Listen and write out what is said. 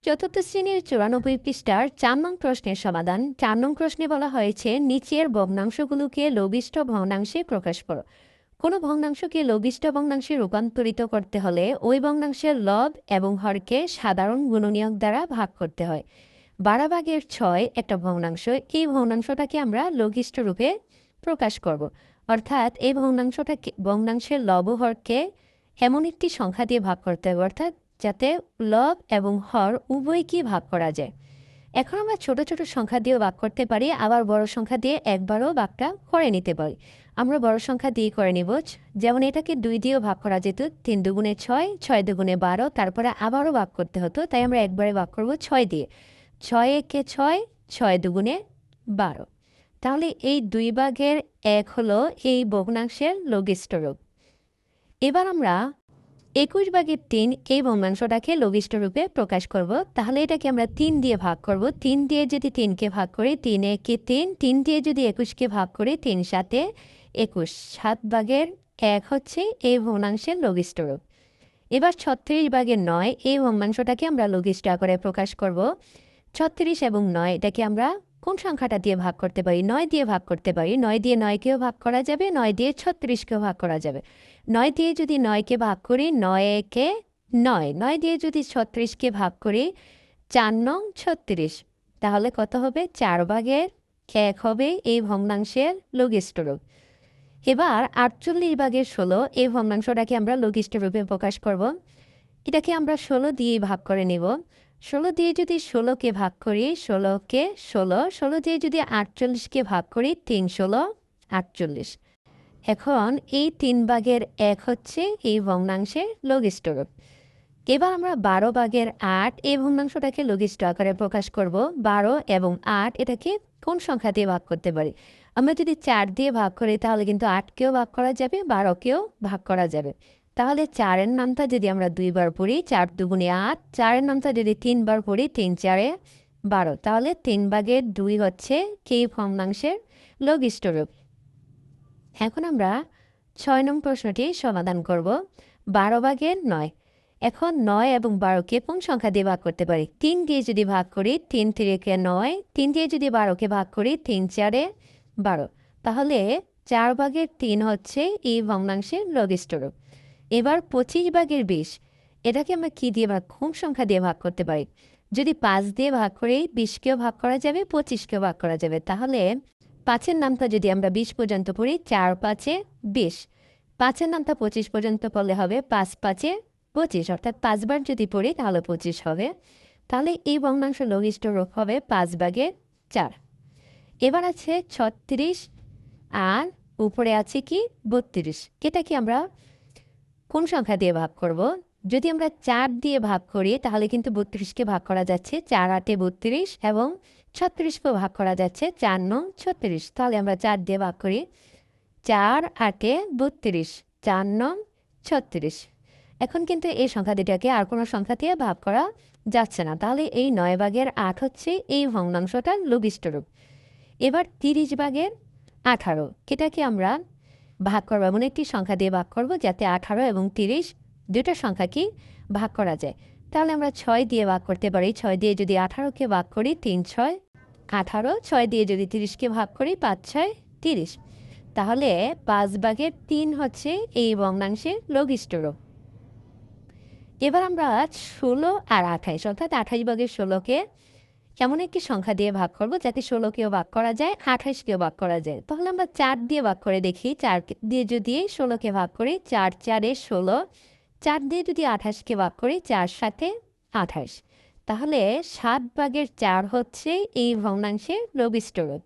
চতুর্থ শ্রেণীর ৯৪ পৃষ্ঠার ৪ নং প্রশ্নের সমাধান। ৪ নং প্রশ্নে বলা হয়েছে নিচের ভগ্নাংশগুলোকে লঘিষ্ঠ ভগ্নাংশে প্রকাশ করো। কোনো ভগ্নাংশকে লঘিষ্ঠ ভগ্নাংশে রূপান্তরিত করতে হলে ওই ভগ্নাংশের লব এবং হরকে সাধারণ গুণনীয়ক দ্বারা ভাগ করতে হয়। ১২/৬ একটা ভগ্নাংশ, এই ভগ্নাংশটাকে আমরা লঘিষ্ঠ রূপে প্রকাশ করব। অর্থাৎ এই ভগ্নাংশের লব ও হরকে এমন একটি সংখ্যা দিয়ে ভাগ করতে হবে, অর্থাৎ যাতে লব এবং হর উভয়কেই ভাগ করা যায়। এখন আমরা ছোট ছোট সংখ্যা দিয়েও ভাগ করতে পারি, আবার বড় সংখ্যা দিয়ে একবারও ভাগটা করে নিতে পারি। আমরা বড় সংখ্যা দিয়ে করে নিব, যেমন এটাকে ২ দিয়েও ভাগ করা যেত, ৩ দুগুণে ৬, ৬ দুগুণে ১২, তারপরে আবারও ভাগ করতে হতো, তাই আমরা একবারে ভাগ করব ৬ দিয়ে। ৬ একে ৬, ৬ দুগুণে ১২। তাহলে এই ২/১ হলো এই ভগ্নাংশের লঘিষ্ঠ রূপ। এবার আমরা ২১/৩ এই ভগ্নাংশটাকে লঘিষ্ঠ রূপে প্রকাশ করব। তাহলে এটাকে আমরা ৩ দিয়ে ভাগ করব। ৩ দিয়ে যদি ৩কে ভাগ করি, ৩ একে ৩, ৩ দিয়ে যদি ২১কে ভাগ করি, ৩ ৭-এ ২১, ৭/১ হচ্ছে এই ভগ্নাংশের লঘিষ্ঠ রূপ। এবার ৩৬/৯ এই ভগ্নাংশটাকে আমরা লঘিষ্ঠ আকারে প্রকাশ করব। ৩৬ এবং ৯ এটাকে আমরা কোন সংখ্যাটা দিয়ে ভাগ করতে পারি? ৯ দিয়ে ভাগ করতে পারি। ৯ দিয়ে ৯কেও ভাগ করা যাবে, 9 দিয়ে ৩৬কেও ভাগ করা যাবে। ৯ দিয়ে যদি ৯কে ভাগ করি, ৯ একে ৯, ৯ দিয়ে যদি ৩৬কে ভাগ করি, ৪ নং ৩৬, তাহলে কত হবে? ৪/১ হবে এই ভগ্নাংশের লঘিষ্ঠ রূপ। এবার ৪৮/১৬ এই ভগ্নাংশটাকে আমরা লঘিষ্ঠ রূপে প্রকাশ করব। এটাকে আমরা ১৬ দিয়ে ভাগ করে নেব। ১৬ দিয়ে যদি ১৬কে ভাগ করি, ১৬কে ১৬, ১৬ দিয়ে যদি ৪৮কে ভাগ করি, ৩ ১৬ ৪৮। এখন এই ৩/১ হচ্ছে এই ভগ্নাংশের লঘিষ্ঠ রূপ। এবার আমরা ১২/৮ এই ভগ্নাংশটাকে লঘিষ্ঠ আকারে প্রকাশ করব। ১২ এবং ৮ এটাকে কোন সংখ্যা দিয়ে ভাগ করতে পারি? আমরা যদি ৪ দিয়ে ভাগ করি, তাহলে কিন্তু ৮কেও ভাগ করা যাবে, ১২কেও ভাগ করা যাবে। তাহলে ৪-এর নামটা যদি আমরা ২ বার পড়ি, ৪ দুগুণে ৮, ৪-এর নামটা যদি ৩ বার পড়ি, ৩ ৪-এ ১২, তাহলে ৩/২ হচ্ছে এই ভগ্নাংশের লঘিষ্ঠ রূপ। এখন আমরা ৬ নং প্রশ্নটি সমাধান করব। ১২/৯। এখন ৯ এবং ১২কে কোন সংখ্যা দিয়ে ভাগ করতে পারি? ৩ দিয়ে যদি ভাগ করি, ৩ ৩-একে ৯, ৩ দিয়ে যদি ১২কে ভাগ করি, ৩ ৪-এ ১২, তাহলে ৪/৩ হচ্ছে এই ভগ্নাংশের লঘিষ্ঠ রূপ। এবার ২৫/২০, এটাকে আমরা কি দিয়ে কোন সংখ্যা দিয়ে ভাগ করতে পারি? যদি ৫ দিয়ে ভাগ করি, ২০কেও ভাগ করা যাবে, ২৫কেও ভাগ করা যাবে। তাহলে ৫-এর নামটা যদি আমরা ২০ পর্যন্ত পড়ি, ৪ ৫-এ ২০, ৫-এর নামটা ২৫ পর্যন্ত পড়লে হবে ৫ ৫-এ ২৫, অর্থাৎ ৫ বার যদি পড়ি তাহলে ২৫ হবে। তাহলে এই ভগ্নাংশ লঘিষ্ঠ রূপ হবে ৫/৪। এবার আছে ৩৬ আর উপরে আছে কি ৩২, এটাকে আমরা কোন সংখ্যা দিয়ে ভাগ করব? যদি আমরা ৪ দিয়ে ভাগ করি, তাহলে কিন্তু ৩২কে ভাগ করা যাচ্ছে ৪ ৮-এ ৩২ এবং ৩৬কেও ভাগ করা যাচ্ছে ৪ নং ৩৬। তাহলে আমরা ৪ দিয়ে ভাগ করি, ৪ ৮-এ ৩২, ৪ নং ৩৬। এখন কিন্তু এই সংখ্যা দুটাকে আর কোনো সংখ্যা দিয়ে ভাগ করা যাচ্ছে না, তাহলে এই ৯/৮ হচ্ছে এই ভগ্নাংশটার লঘিষ্ঠ রূপ। এবার ৩০/১৮, এটাকে আমরা ভাগ করবো এমন একটি সংখ্যা দিয়ে ভাগ করব যাতে ১৮ এবং ৩০ দুটো সংখ্যাকে ভাগ করা যায়। তাহলে আমরা ৬ দিয়ে ভাগ করতে পারি। ৬ দিয়ে যদি ১৮কে ভাগ করি, ৩ ৬ ১৮, ৬ দিয়ে যদি ৩০কে ভাগ করি, ৫ ৬ ৩০। তাহলে ৫/৩ হচ্ছে এই ভগ্নাংশের লঘিষ্ঠ রূপ। এবার আমরা ১৬ আর ২৮, অর্থাৎ ২৮/১৬কে এমন একটি সংখ্যা দিয়ে ভাগ করব যাতে ১৬কেও ভাগ করা যায়, ২৮কেও ভাগ করা যায়। তাহলে আমরা ৪ দিয়ে ভাগ করে দেখি। ৪ দিয়ে যদি ১৬কে ভাগ করি, ৪ ৪-এ ১৬, ৪ দিয়ে যদি ২৮কে ভাগ করি, ৪ ৭-এ ২৮। তাহলে ৭/৪ হচ্ছে এই ভগ্নাংশের লঘিষ্ঠ রূপ।